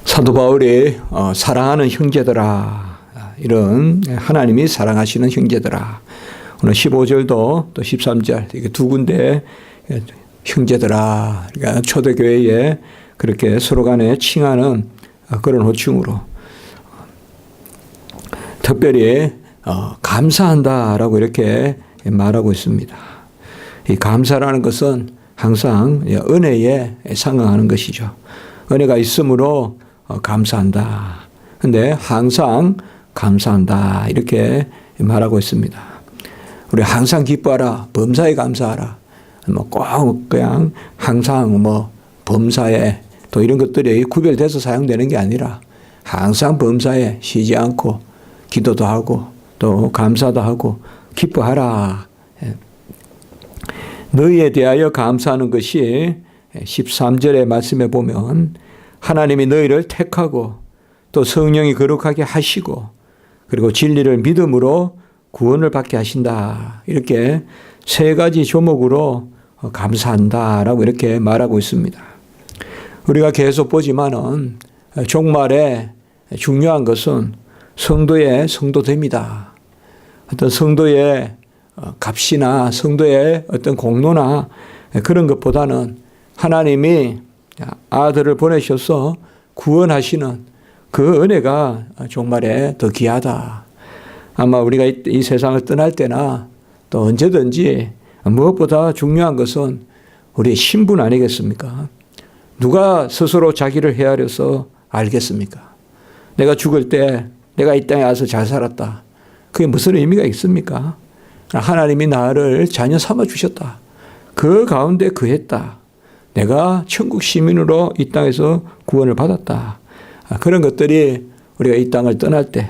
사도 바울이 사랑하는 형제들아, 이런 하나님이 사랑하시는 형제들아, 오늘 15절도 또 13절 이게 두 군데 형제들아, 그러니까 초대교회에 그렇게 서로 간에 칭하는 그런 호칭으로 특별히 감사한다라고 이렇게 말하고 있습니다. 이 감사라는 것은 항상 은혜에 상응하는 것이죠. 은혜가 있으므로 감사한다. 근데 항상 감사한다. 이렇게 말하고 있습니다. 우리 항상 기뻐하라. 범사에 감사하라. 꼭 그냥 항상 범사에 또 이런 것들이 구별돼서 사용되는 게 아니라 항상 범사에 쉬지 않고 기도도 하고 또 감사도 하고 기뻐하라. 너희에 대하여 감사하는 것이 13절의 말씀에 보면 하나님이 너희를 택하고 또 성령이 거룩하게 하시고 그리고 진리를 믿음으로 구원을 받게 하신다. 이렇게 세 가지 조목으로 감사한다라고 이렇게 말하고 있습니다. 우리가 계속 보지만은 종말에 중요한 것은 성도의 성도됨이다. 어떤 성도의 값이나 성도의 어떤 공로나 그런 것보다는 하나님이 아들을 보내셔서 구원하시는 그 은혜가 종말에 더 귀하다. 아마 우리가 이 세상을 떠날 때나 또 언제든지 무엇보다 중요한 것은 우리의 신분 아니겠습니까? 누가 스스로 자기를 헤아려서 알겠습니까? 내가 죽을 때 내가 이 땅에 와서 잘 살았다. 그게 무슨 의미가 있습니까? 하나님이 나를 자녀 삼아 주셨다. 그 가운데 거했다. 내가 천국 시민으로 이 땅에서 구원을 받았다. 그런 것들이 우리가 이 땅을 떠날 때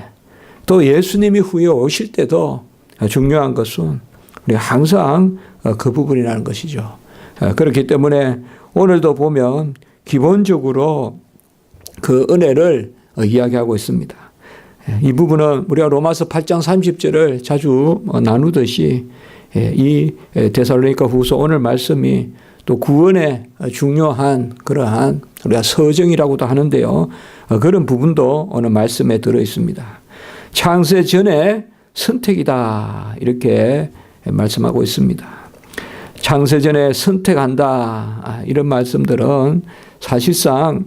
또 예수님이 후에 오실 때도 중요한 것은 우리가 항상 그 부분이라는 것이죠. 그렇기 때문에 오늘도 보면 기본적으로 그 은혜를 이야기하고 있습니다. 이 부분은 우리가 로마서 8장 30절을 자주 나누듯이 이 데살로니가 후서 오늘 말씀이 또 구원의 중요한 그러한 우리가 서정이라고도 하는데요. 그런 부분도 오늘 말씀에 들어 있습니다. 창세 전에 선택이다. 이렇게 말씀하고 있습니다. 창세 전에 선택한다. 이런 말씀들은 사실상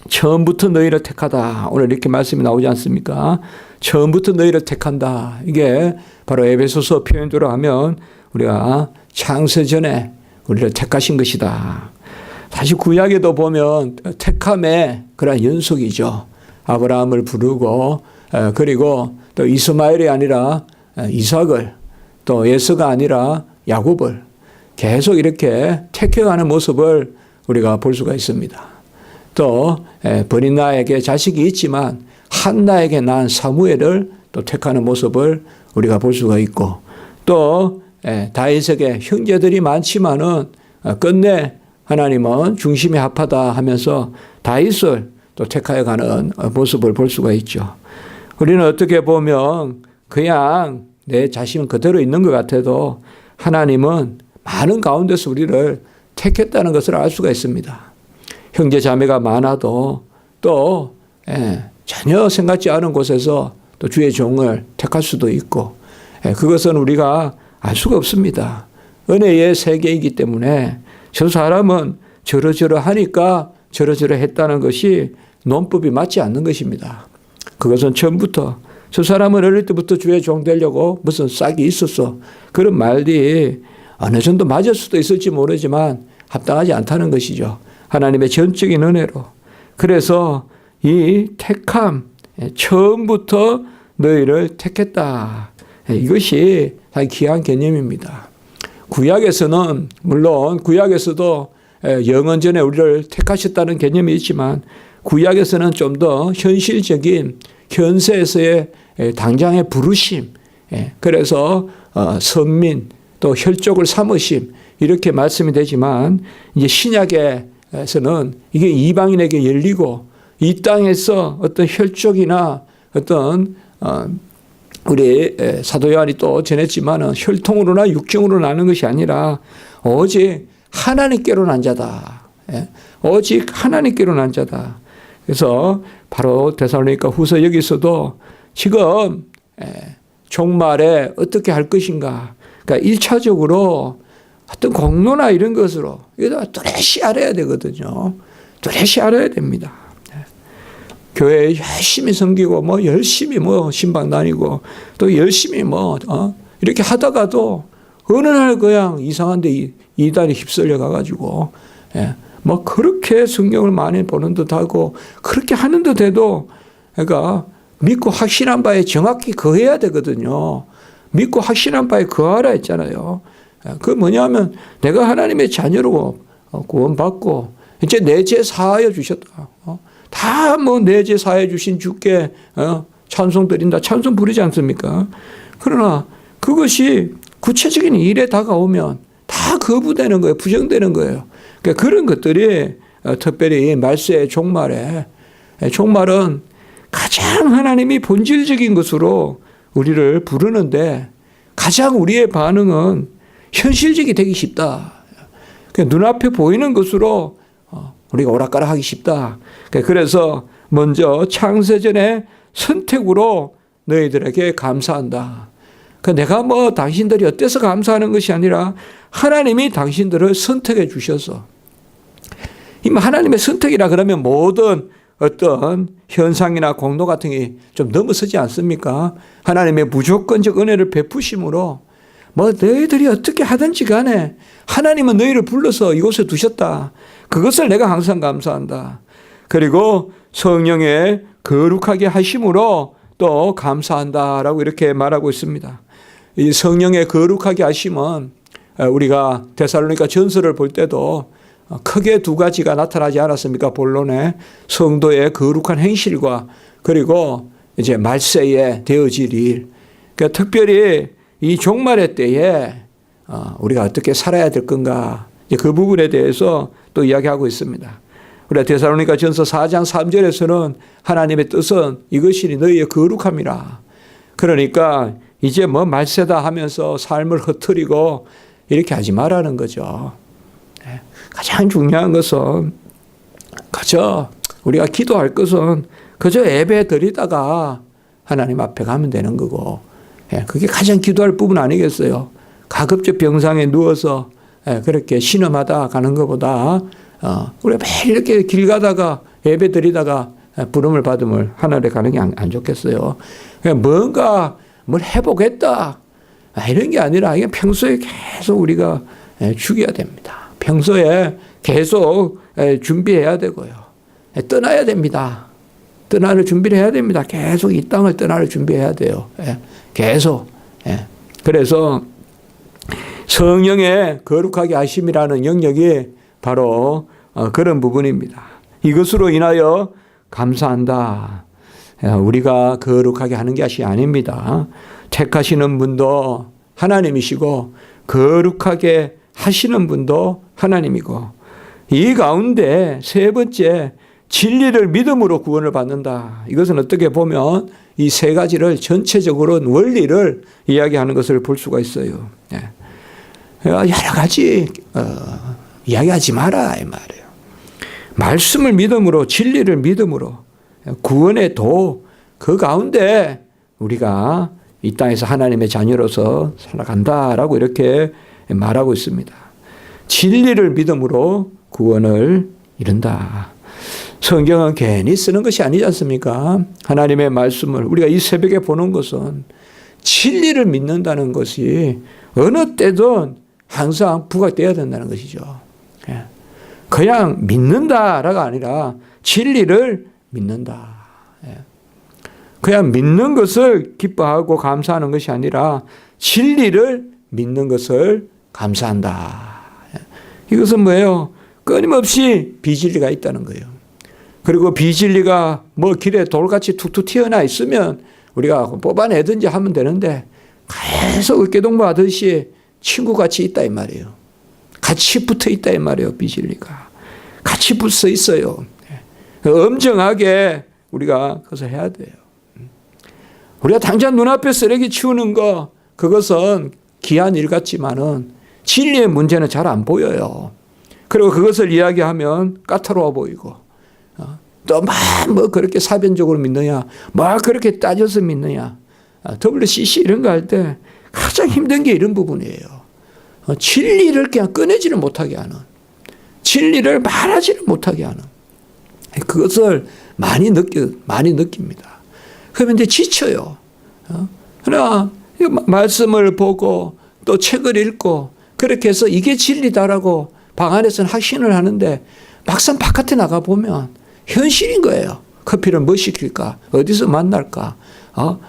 처음부터 너희를 택하다. 오늘 이렇게 말씀이 나오지 않습니까? 처음부터 너희를 택한다. 이게 바로 에베소서 표현대로 하면 우리가 창세 전에 우리를 택하신 것이다. 사실 구약에도 보면 택함의 그런 연속이죠. 아브라함을 부르고 그리고 또 이스마엘이 아니라 이삭을 또 에서가 아니라 야곱을 계속 이렇게 택해가는 모습을 우리가 볼 수가 있습니다. 또 버니나에게 자식이 있지만 한나에게 낳은 사무엘을 또 택하는 모습을 우리가 볼 수가 있고 또 다윗에게 형제들이 많지만은 끝내 하나님은 중심이 합하다 하면서 다윗을 또 택하여 가는 모습을 볼 수가 있죠. 우리는 어떻게 보면 그냥 내 자신은 그대로 있는 것 같아도 하나님은 많은 가운데서 우리를 택했다는 것을 알 수가 있습니다. 형제 자매가 많아도 또 전혀 생각지 않은 곳에서 또 주의 종을 택할 수도 있고 그것은 우리가 알 수가 없습니다. 은혜의 세계이기 때문에 저 사람은 저러저러 하니까 저러저러 했다는 것이 논법이 맞지 않는 것입니다. 그것은 처음부터 저 사람은 어릴 때부터 주의 종 되려고 무슨 싹이 있었어. 그런 말이 어느 정도 맞을 수도 있을지 모르지만 합당하지 않다는 것이죠. 하나님의 전적인 은혜로. 그래서 이 택함, 처음부터 너희를 택했다. 이것이 다 귀한 개념입니다. 구약에서는 물론 구약에서도 영원전에 우리를 택하셨다는 개념이 있지만 구약에서는 좀 더 현실적인 현세에서의 당장의 부르심, 그래서 선민 또 혈족을 삼으심 이렇게 말씀이 되지만 이제 신약에서는 이게 이방인에게 열리고 이 땅에서 어떤 혈족이나 어떤 우리 사도 요한이 또 전했지만은 혈통으로나 육정으로 나는 것이 아니라 오직 하나님께로 난 자다. 오직 하나님께로 난 자다. 그래서 바로 데살로니가 후서 여기서도 지금 종말에 어떻게 할 것인가. 그러니까 1차적으로 어떤 공로나 이런 것으로 이거 뚜렷이 알아야 되거든요. 뚜렷이 알아야 됩니다. 교회 열심히 섬기고 뭐 열심히 뭐 신방 다니고 또 열심히 뭐 이렇게 하다가도 어느 날 그냥 이상한데 이단에 휩쓸려 가가지고 뭐 그렇게 성경을 많이 보는 듯하고 그렇게 하는 듯해도 그러니까 믿고 확신한 바에 정확히 거해야 되거든요. 믿고 확신한 바에 거하라 했잖아요. 그 뭐냐면 내가 하나님의 자녀로 구원받고 이제 내 죄 사하여 주셨다. 다 뭐 내 죄 사하여 주신 주께 찬송 드린다. 찬송 부르지 않습니까? 그러나 그것이 구체적인 일에 다가오면 다 거부되는 거예요. 부정되는 거예요. 그러니까 그런 것들이 특별히 말세의 종말에 종말은 가장 하나님이 본질적인 것으로 우리를 부르는데 가장 우리의 반응은 현실적이 되기 쉽다. 그러니까 눈앞에 보이는 것으로 우리가 오락가락하기 쉽다. 그래서 먼저 창세전의 선택으로 너희들에게 감사한다. 내가 뭐 당신들이 어때서 감사하는 것이 아니라 하나님이 당신들을 선택해 주셔서 하나님의 선택이라 그러면 모든 어떤 현상이나 공로 같은 게 좀 넘어서지 않습니까? 하나님의 무조건적 은혜를 베푸심으로 뭐 너희들이 어떻게 하든지 간에 하나님은 너희를 불러서 이곳에 두셨다. 그것을 내가 항상 감사한다. 그리고 성령의 거룩하게 하심으로 또 감사한다라고 이렇게 말하고 있습니다. 이 성령의 거룩하게 하심은 우리가 데살로니가 전서를 볼 때도 크게 두 가지가 나타나지 않았습니까? 본론에 성도의 거룩한 행실과 그리고 이제 말세에 되어질 일. 그러니까 특별히 이 종말의 때에 우리가 어떻게 살아야 될 건가. 그 부분에 대해서 또 이야기하고 있습니다. 우리가 데살로니가 전서 4장 3절에서는 하나님의 뜻은 이것이 너희의 거룩함이라. 그러니까 이제 뭐 말세다 하면서 삶을 흐트리고 이렇게 하지 말라는 거죠. 가장 중요한 것은 그저 우리가 기도할 것은 그저 예배 드리다가 하나님 앞에 가면 되는 거고 그게 가장 기도할 부분 아니겠어요. 가급적 병상에 누워서 그렇게 신음하다 가는 것보다 우리가 매일 이렇게 길 가다가 예배 드리다가 부름을 받음을 하늘에 가는 게 안 좋겠어요. 뭔가 뭘 해보겠다 이런 게 아니라 이게 평소에 계속 우리가 죽여야 됩니다. 평소에 계속 준비해야 되고요. 떠나야 됩니다. 떠나를 준비를 해야 됩니다. 계속 이 땅을 떠나를 준비해야 돼요. 계속. 그래서 성령의 거룩하게 하심이라는 영역이 바로 그런 부분입니다. 이것으로 인하여 감사한다. 우리가 거룩하게 하는 것이 아닙니다. 택하시는 분도 하나님이시고 거룩하게 하시는 분도 하나님이고 이 가운데 세 번째 진리를 믿음으로 구원을 받는다. 이것은 어떻게 보면 이 세 가지를 전체적으로 원리를 이야기하는 것을 볼 수가 있어요. 여러 가지 이야기하지 마라 이 말이에요. 말씀을 믿음으로 진리를 믿음으로 구원의 도 그 가운데 우리가 이 땅에서 하나님의 자녀로서 살아간다라고 이렇게 말하고 있습니다. 진리를 믿음으로 구원을 이룬다. 성경은 괜히 쓰는 것이 아니지 않습니까? 하나님의 말씀을 우리가 이 새벽에 보는 것은 진리를 믿는다는 것이 어느 때든 항상 부각되어야 된다는 것이죠. 그냥 믿는다라가 아니라 진리를 믿는다. 그냥 믿는 것을 기뻐하고 감사하는 것이 아니라 진리를 믿는 것을 감사한다. 이것은 뭐예요? 끊임없이 비진리가 있다는 거예요. 그리고 비진리가 뭐 길에 돌같이 툭툭 튀어나 있으면 우리가 뽑아내든지 하면 되는데 계속 어깨동무하듯이 친구같이 있다 이 말이에요. 같이 붙어 있다 이 말이에요. 비진리가. 같이 붙어 있어요. 엄정하게 우리가 그것을 해야 돼요. 우리가 당장 눈앞에 쓰레기 치우는 거 그것은 귀한 일 같지만은 진리의 문제는 잘 안 보여요. 그리고 그것을 이야기하면 까다로워 보이고 또 막 뭐 그렇게 사변적으로 믿느냐, 뭐 그렇게 따져서 믿느냐. WCC 이런 거 할 때 가장 힘든 게 이런 부분이에요. 진리를 그냥 꺼내지를 못하게 하는, 진리를 말하지를 못하게 하는, 그것을 많이 느낍니다. 그러면 이제 지쳐요. 그러나 말씀을 보고 또 책을 읽고 그렇게 해서 이게 진리다라고 방 안에서는 확신을 하는데 막상 바깥에 나가보면 현실인 거예요. 커피를 뭐 시킬까? 어디서 만날까?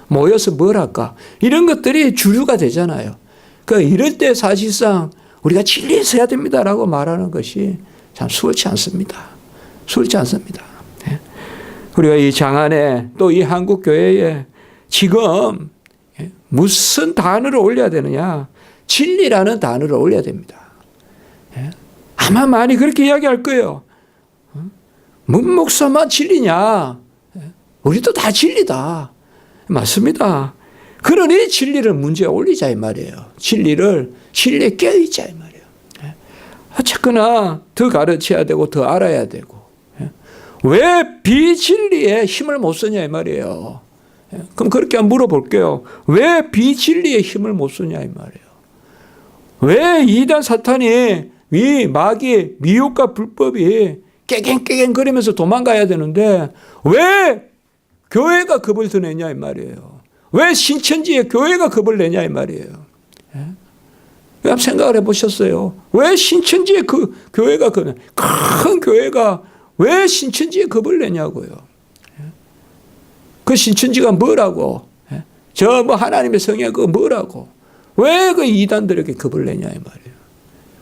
모여서 뭘 할까? 이런 것들이 주류가 되잖아요. 그러니까 이럴 때 사실상 우리가 진리에 서야 됩니다라고 말하는 것이 참 수월치 않습니다. 수월치 않습니다. 우리가 이 장안에 또 이 한국교회에 지금 무슨 단어를 올려야 되느냐? 진리라는 단어를 올려야 됩니다. 아마 많이 그렇게 이야기할 거예요. 문 목사만 진리냐? 우리도 다 진리다. 맞습니다. 그러니 진리를 문제에 올리자 이 말이에요. 진리에 껴있자 이 말이에요. 어쨌거나 더 가르쳐야 되고 더 알아야 되고. 왜 비진리에 힘을 못 쓰냐 이 말이에요. 그럼 그렇게 한번 물어볼게요. 왜 비진리에 힘을 못 쓰냐 이 말이에요. 왜 이단 사탄이 이 마귀 미혹과 불법이 깨갱깨갱거리면서 도망가야 되는데 왜 교회가 겁을 더 내냐 이 말이에요. 왜 신천지에 교회가 겁을 내냐 이 말이에요. 한번 생각을 해보셨어요? 왜 신천지에 그 교회가 큰 교회가 왜 신천지에 겁을 내냐고요. 그 신천지가 뭐라고? 저 뭐 하나님의 성령 그거 뭐라고? 왜 그 이단들에게 겁을 내냐 이 말이에요.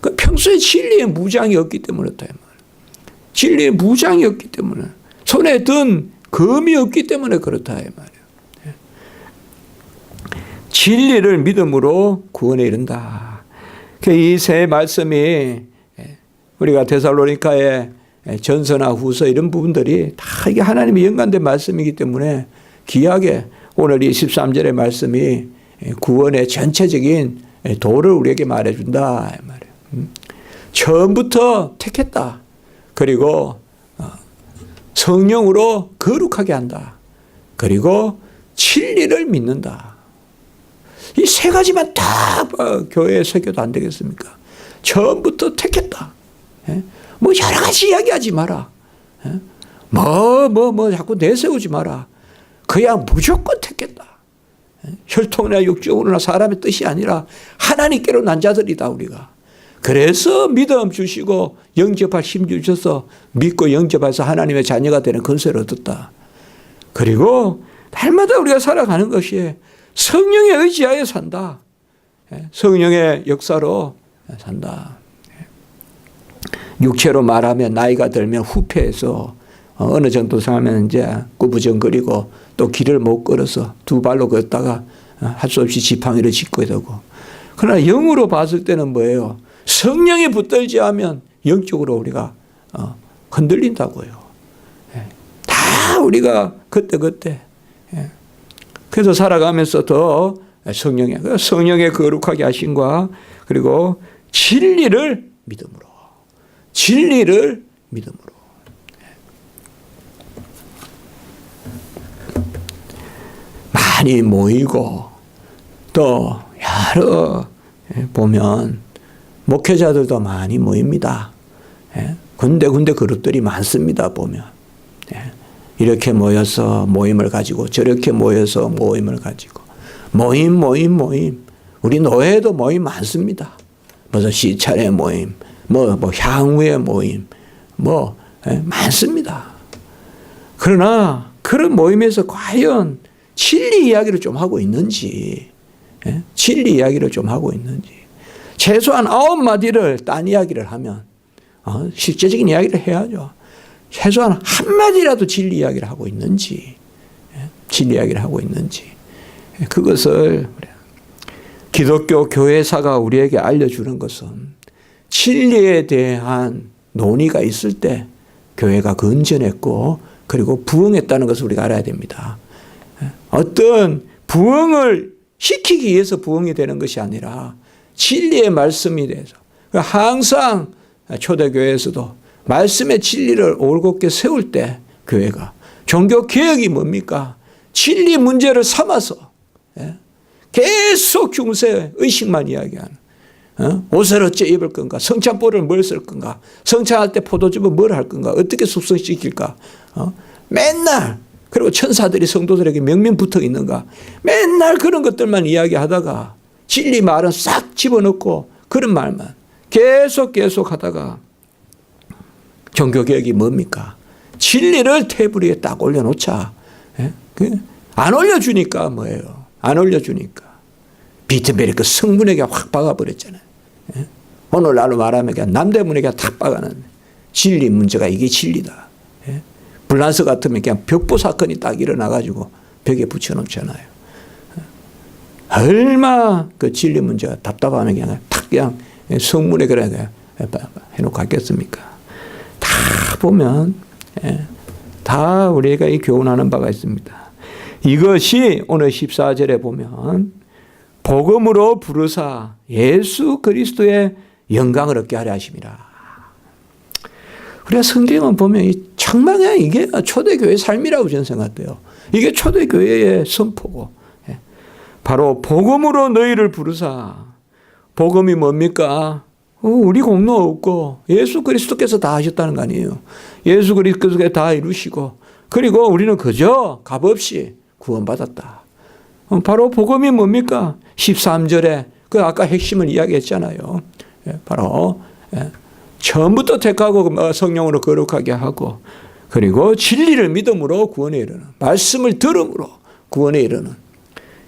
그 평소에 진리의 무장이 없기 때문에 그렇다 이 말이에요. 진리의 무장이 없기 때문에 손에 든 검이 없기 때문에 그렇다 이 말이에요. 진리를 믿음으로 구원에 이른다. 이 세 말씀이 우리가 데살로니가의 전서나 후서 이런 부분들이 다 이게 하나님의 연관된 말씀이기 때문에 귀하게 오늘 이 13절의 말씀이 구원의 전체적인 도를 우리에게 말해준다. 처음부터 택했다. 그리고 성령으로 거룩하게 한다. 그리고 진리를 믿는다. 이 세 가지만 다 교회에 새겨도 안 되겠습니까? 처음부터 택했다. 뭐 여러 가지 이야기하지 마라. 자꾸 내세우지 마라. 그냥 무조건 택했다. 혈통이나 육적으로나 사람의 뜻이 아니라 하나님께로 난 자들이다 우리가. 그래서 믿음 주시고 영접할 힘 주셔서 믿고 영접해서 하나님의 자녀가 되는 권세를 얻었다. 그리고 날마다 우리가 살아가는 것이 성령에 의지하여 산다. 성령의 역사로 산다. 육체로 말하면 나이가 들면 후패해서 어느 정도 상하면 이제 꾸부정거리고 또 길을 못 걸어서 두 발로 걷다가 할 수 없이 지팡이를 짚게 되고. 그러나 영으로 봤을 때는 뭐예요? 성령에 붙들지 하면 영적으로 우리가 흔들린다고요. 다 우리가 그때. 그래서 살아가면서 더 성령의 거룩하게 하심과 그리고 진리를 믿음으로. 많이 모이고 또 여러 보면 목회자들도 많이 모입니다. 군데 그룹들이 많습니다. 보면 이렇게 모여서 모임을 가지고 저렇게 모여서 모임을 가지고 모임 우리 노예도 모임 많습니다. 무슨 시찰의 모임 뭐 향후의 모임 많습니다. 그러나 그런 모임에서 과연 진리 이야기를 좀 하고 있는지 최소한 9마디를 딴 이야기를 하면 실제적인 이야기를 해야죠. 최소한 한마디라도 진리 이야기를 하고 있는지 그것을 기독교 교회사가 우리에게 알려주는 것은 진리에 대한 논의가 있을 때 교회가 건전했고 그리고 부흥했다는 것을 우리가 알아야 됩니다. 어떤 부흥을 시키기 위해서 부흥이 되는 것이 아니라 진리의 말씀이 돼서 항상 초대교회에서도 말씀의 진리를 올곧게 세울 때 교회가. 종교개혁이 뭡니까? 진리 문제를 삼아서 계속 중세 의식만 이야기하는. 옷을 어째 입을 건가? 성찬볼을 뭘 쓸 건가? 성찬할 때 포도즙은 뭘 할 건가? 어떻게 숙성시킬까? 맨날. 그리고 천사들이 성도들에게 명명 붙어 있는가? 맨날 그런 것들만 이야기하다가 진리 말은 싹 집어넣고 그런 말만 계속 하다가 종교개혁이 뭡니까? 진리를 테이블 위에 딱 올려놓자. 안 올려주니까 뭐예요? 안 올려주니까. 비트베리크 성문에게 확 박아버렸잖아요. 오늘날로 말하면 그냥 남대문에게 탁 박아놨네. 진리 문제가 이게 진리다. 불란서 같으면 그냥 벽보 사건이 딱 일어나가지고 벽에 붙여놓잖아요. 얼마 그 진리 문제가 답답하면 그냥 성문에 그래 해놓고 갔겠습니까? 다 보면 다 우리가 이 교훈하는 바가 있습니다. 이것이 오늘 14절에 보면 복음으로 부르사 예수 그리스도의 영광을 얻게 하려 하심이라. 우리가 성경을 보면 정말 이게 초대교회 삶이라고 저는 생각돼요. 이게 초대교회의 선포고. 바로 복음으로 너희를 부르사. 복음이 뭡니까? 우리 공로 없고 예수 그리스도께서 다 하셨다는 거 아니에요. 예수 그리스도께서 다 이루시고 그리고 우리는 그저 값없이 구원받았다. 바로 복음이 뭡니까? 13절에 그 아까 핵심을 이야기했잖아요. 바로 처음부터 택하고 성령으로 거룩하게 하고 그리고 진리를 믿음으로 구원에 이르는 말씀을 들음으로 구원에 이르는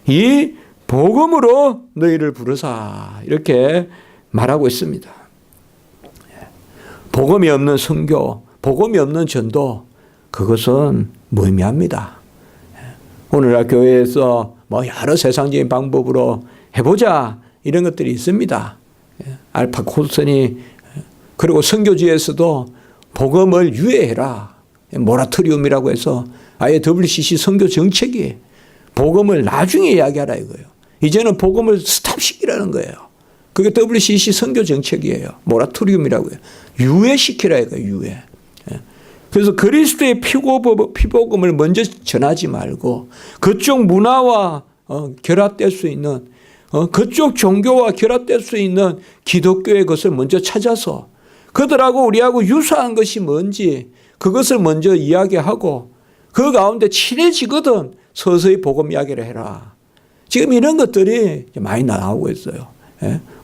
이 복음으로 너희를 부르사 이렇게 말하고 있습니다. 복음이 없는 선교, 복음이 없는 전도 그것은 무의미합니다. 오늘날 교회에서 여러 세상적인 방법으로 해보자 이런 것들이 있습니다. 알파 콜슨이 그리고 선교지에서도 복음을 유예해라. 모라토리움이라고 해서 아예 WCC 선교 정책이 복음을 나중에 이야기하라 이거예요. 이제는 복음을 스탑시키라는 거예요. 그게 WCC 선교 정책이에요. 모라토리움이라고 해요. 유예시키라 이거예요. 유예. 그래서 그리스도의 피복음을 먼저 전하지 말고 그쪽 문화와 결합될 수 있는 그쪽 종교와 결합될 수 있는 기독교의 것을 먼저 찾아서 그들하고 우리하고 유사한 것이 뭔지 그것을 먼저 이야기하고 그 가운데 친해지거든 서서히 복음 이야기를 해라. 지금 이런 것들이 많이 나오고 있어요.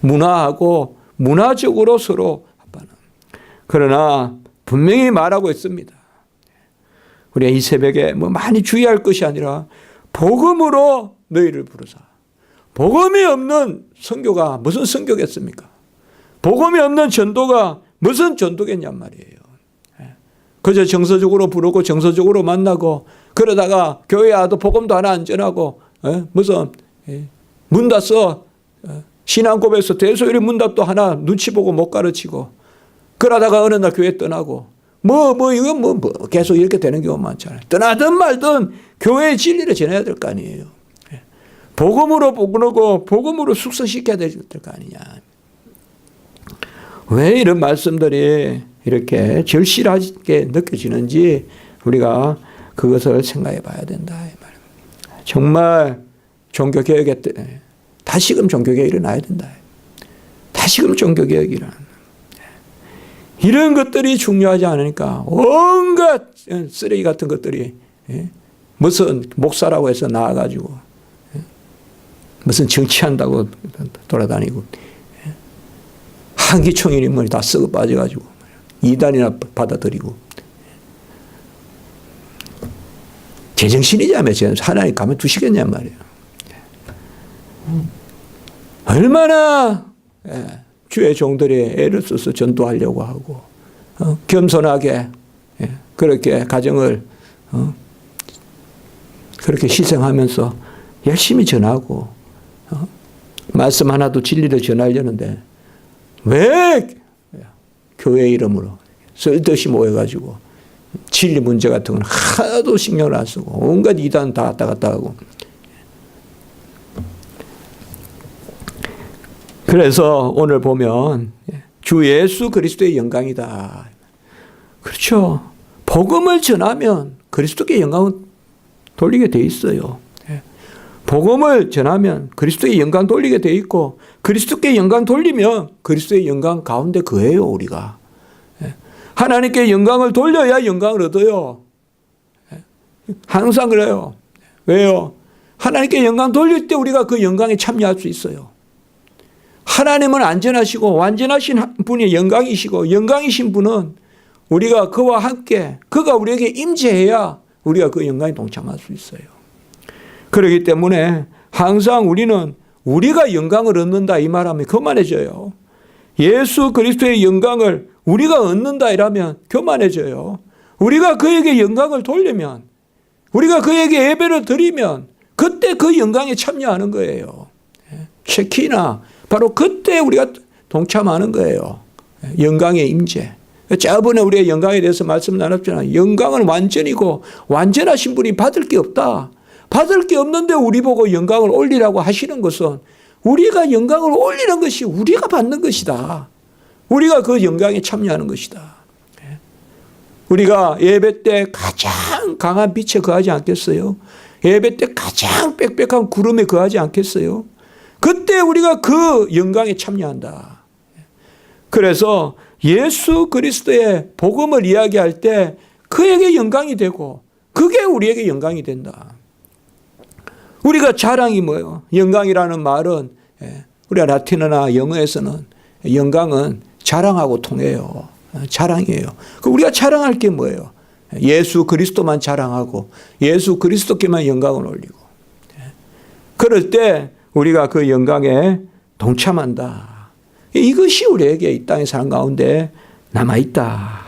문화하고 문화적으로 서로 합하는. 그러나 분명히 말하고 있습니다. 우리가 이 새벽에 많이 주의할 것이 아니라 복음으로 너희를 부르사. 복음이 없는 선교가 무슨 선교겠습니까? 복음이 없는 전도가 무슨 전도겠냔 말이에요. 그저 정서적으로 부르고 정서적으로 만나고 그러다가 교회 와도 복음도 하나 안 전하고 무슨 문 닫어 신앙고백에서 대소율의 문답도 하나 눈치 보고 못 가르치고 그러다가 어느 날 교회 떠나고 이건 계속 이렇게 되는 경우 많잖아요. 떠나든 말든 교회의 진리를 전해야 될 거 아니에요. 복음으로 복음하고 복음으로 숙성시켜야 될 거 아니냐. 왜 이런 말씀들이 이렇게 절실하게 느껴지는지 우리가 그것을 생각해 봐야 된다. 정말 종교개혁에 다시금 종교개혁이 일어나야 된다. 다시금 종교개혁이 일어난다. 이런 것들이 중요하지 않으니까 온갖 쓰레기 같은 것들이 무슨 목사라고 해서 나와가지고 무슨 정치한다고 돌아다니고 한기총인 인물이 다 썩어 빠져가지고 이단이나 받아들이고 제정신이냐며 하나님 가만 두시겠냔 말이에요. 얼마나 주의 종들이 애를 써서 전도하려고 하고 겸손하게 그렇게 가정을 그렇게 희생하면서 열심히 전하고 말씀 하나도 진리를 전하려는데 왜 교회 이름으로 쓸데없이 모여가지고 진리 문제 같은 건 하나도 신경을 안 쓰고 온갖 이단 다 왔다 갔다 하고 그래서 오늘 보면 주 예수 그리스도의 영광이다. 그렇죠. 복음을 전하면 그리스도께 영광을 돌리게 돼 있어요. 복음을 전하면 그리스도의 영광 돌리게 돼 있고, 그리스도께 영광 돌리면 그리스도의 영광 가운데 거해요, 우리가. 하나님께 영광을 돌려야 영광을 얻어요. 항상 그래요. 왜요? 하나님께 영광 돌릴 때 우리가 그 영광에 참여할 수 있어요. 하나님은 안전하시고 완전하신 분이 영광이시고, 영광이신 분은 우리가 그와 함께, 그가 우리에게 임재해야 우리가 그 영광에 동참할 수 있어요. 그렇기 때문에 항상 우리는 우리가 영광을 얻는다 이 말하면 교만해져요. 예수 그리스도의 영광을 우리가 얻는다 이라면 교만해져요. 우리가 그에게 영광을 돌리면, 우리가 그에게 예배를 드리면 그때 그 영광에 참여하는 거예요. 체키나 바로 그때 우리가 동참하는 거예요. 영광의 임재. 저번에 우리가 영광에 대해서 말씀 나눴잖아요. 영광은 완전이고 완전하신 분이 받을 게 없다. 받을 게 없는데 우리 보고 영광을 올리라고 하시는 것은 우리가 영광을 올리는 것이 우리가 받는 것이다. 우리가 그 영광에 참여하는 것이다. 우리가 예배 때 가장 강한 빛에 거하지 않겠어요? 예배 때 가장 빽빽한 구름에 거하지 않겠어요? 그때 우리가 그 영광에 참여한다. 그래서 예수 그리스도의 복음을 이야기할 때 그에게 영광이 되고 그게 우리에게 영광이 된다. 우리가 자랑이 뭐예요? 영광이라는 말은 우리가 라틴어나 영어에서는 영광은 자랑하고 통해요. 자랑이에요. 우리가 자랑할 게 뭐예요? 예수 그리스도만 자랑하고 예수 그리스도께만 영광을 올리고, 그럴 때 우리가 그 영광에 동참한다. 이것이 우리에게 이 땅의 삶 가운데 남아있다.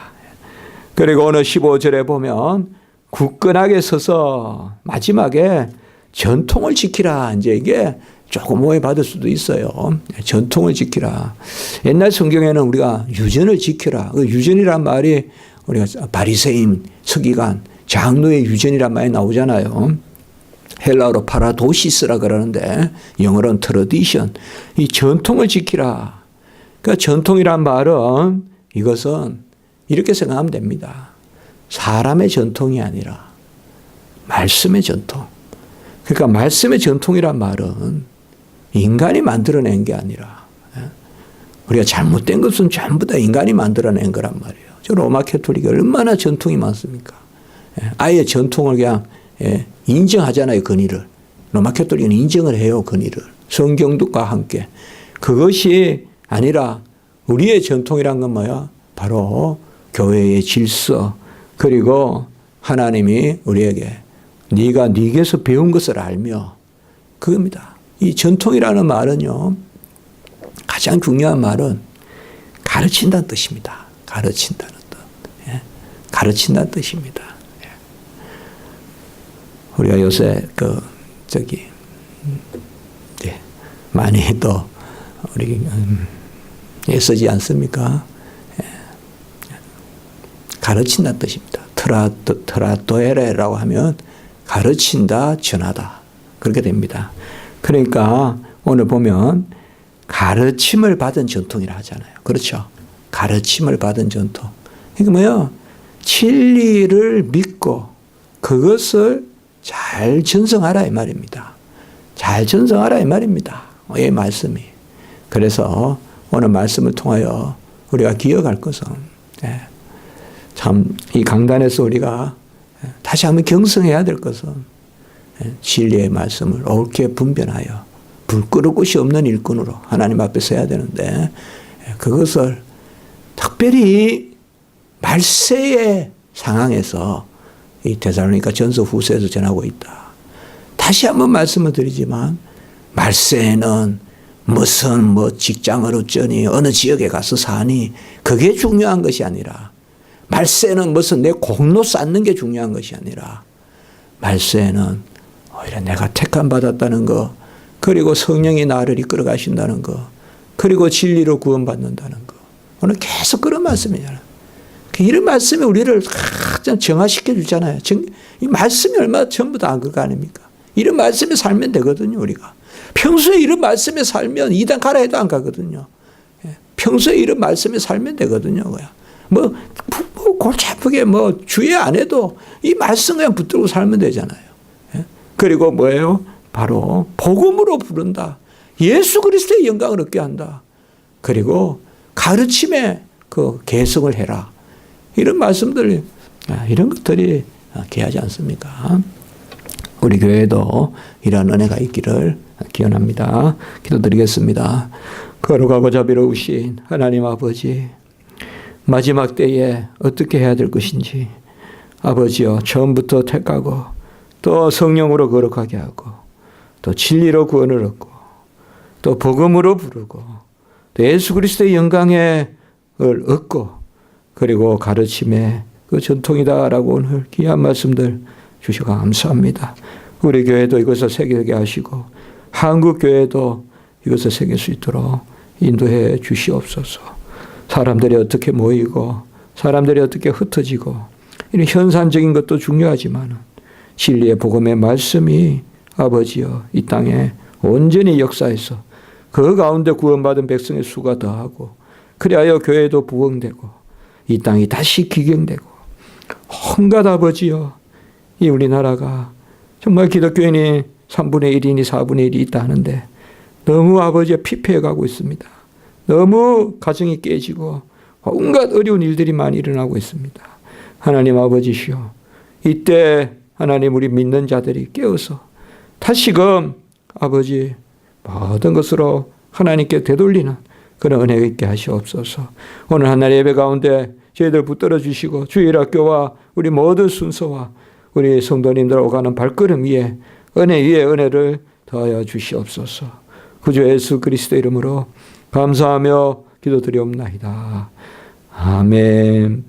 그리고 오늘 15절에 보면 굳건하게 서서 마지막에 전통을 지키라. 이제 이게 조금 오해받을 수도 있어요. 전통을 지키라. 옛날 성경에는 우리가 유전을 지키라. 그 유전이란 말이 우리가 바리새인, 서기관, 장로의 유전이란 말이 나오잖아요. 헬라어로 파라도시스라 그러는데 영어로는 트러디션. 이 전통을 지키라. 그러니까 전통이란 말은 이것은 이렇게 생각하면 됩니다. 사람의 전통이 아니라 말씀의 전통. 그러니까 말씀의 전통이란 말은 인간이 만들어낸 게 아니라 우리가 잘못된 것은 전부 다 인간이 만들어낸 거란 말이에요. 저 로마 캐톨릭이 얼마나 전통이 많습니까? 아예 전통을 그냥 인정하잖아요. 근위를. 로마 캐톨릭은 인정을 해요. 근위를. 성경과 함께. 그것이 아니라 우리의 전통이란 건 뭐야? 바로 교회의 질서, 그리고 하나님이 우리에게 네가 네게서 배운 것을 알며, 그겁니다. 이 전통이라는 말은요, 가장 중요한 말은 가르친다는 뜻입니다. 가르친다는 뜻. 가르친다는 뜻입니다. 우리가 요새 많이 또 우리 애쓰지 않습니까? 가르친다는 뜻입니다. 트라도에레라고 하면 가르친다, 전하다. 그렇게 됩니다. 그러니까 오늘 보면 가르침을 받은 전통이라 하잖아요. 그렇죠? 가르침을 받은 전통. 그러니까 뭐예요? 진리를 믿고 그것을 잘 전성하라 이 말입니다. 잘 전성하라 이 말입니다. 이 말씀이. 그래서 오늘 말씀을 통하여 우리가 기억할 것은 참 이 강단에서 우리가 다시 한번 경성해야 될 것은 진리의 말씀을 옳게 분별하여 불 끄를 곳이 없는 일꾼으로 하나님 앞에 서야 되는데, 그것을 특별히 말세의 상황에서 이 데살로니가 전서 후서에서 전하고 있다. 다시 한번 말씀을 드리지만 말세에는 무슨 직장을 얻자니 어느 지역에 가서 사니 그게 중요한 것이 아니라, 말세는 무슨 내 공로 쌓는 게 중요한 것이 아니라, 말세에는 오히려 내가 택함 받았다는 거, 그리고 성령이 나를 이끌어 가신다는 거, 그리고 진리로 구원받는다는 거. 오늘 계속 그런 말씀이잖아요. 이런 말씀이 우리를 가장 정화시켜 주잖아요. 이 말씀이 얼마나 전부 다 그거 아닙니까? 이런 말씀에 살면 되거든요, 우리가. 평소에 이런 말씀에 살면 이단 가라 해도 안 가거든요. 평소에 이런 말씀에 살면 되거든요. 골치 아프게 주의 안 해도 이 말씀 그냥 붙들고 살면 되잖아요. 그리고 뭐예요? 바로 복음으로 부른다. 예수 그리스도의 영광을 얻게 한다. 그리고 가르침에 그 계승을 해라. 이런 말씀들, 이런 것들이 귀하지 않습니까? 우리 교회도 이러한 은혜가 있기를 기원합니다. 기도드리겠습니다. 거룩하고 자비로우신 하나님 아버지, 마지막 때에 어떻게 해야 될 것인지 아버지여 처음부터 택하고 또 성령으로 거룩하게 하고 또 진리로 구원을 얻고 또 복음으로 부르고 또 예수 그리스도의 영광을 얻고 그리고 가르침의 그 전통이다라고 오늘 귀한 말씀들 주셔서 감사합니다. 우리 교회도 이것을 새기게 하시고 한국 교회도 이것을 새길 수 있도록 인도해 주시옵소서. 사람들이 어떻게 모이고 사람들이 어떻게 흩어지고 이런 현상적인 것도 중요하지만 진리의 복음의 말씀이 아버지여 이 땅에 온전히 역사해서 그 가운데 구원받은 백성의 수가 더하고 그리하여 교회도 부흥되고 이 땅이 다시 기경되고 온갖 아버지여 이 우리나라가 정말 기독교인이 3분의 1이니 4분의 1이 있다 하는데 너무 아버지여 피폐해가고 있습니다. 너무 가정이 깨지고 온갖 어려운 일들이 많이 일어나고 있습니다. 하나님 아버지시여 이때 하나님 우리 믿는 자들이 깨어서 다시금 아버지 모든 것으로 하나님께 되돌리는 그런 은혜 있게 하시옵소서. 오늘 하나님 예배 가운데 저희들 붙들어 주시고 주일학교와 우리 모든 순서와 우리 성도님들 오가는 발걸음 위에 은혜 위에 은혜를 더하여 주시옵소서. 구주 예수 그리스도 이름으로 감사하며 기도드리옵나이다. 아멘.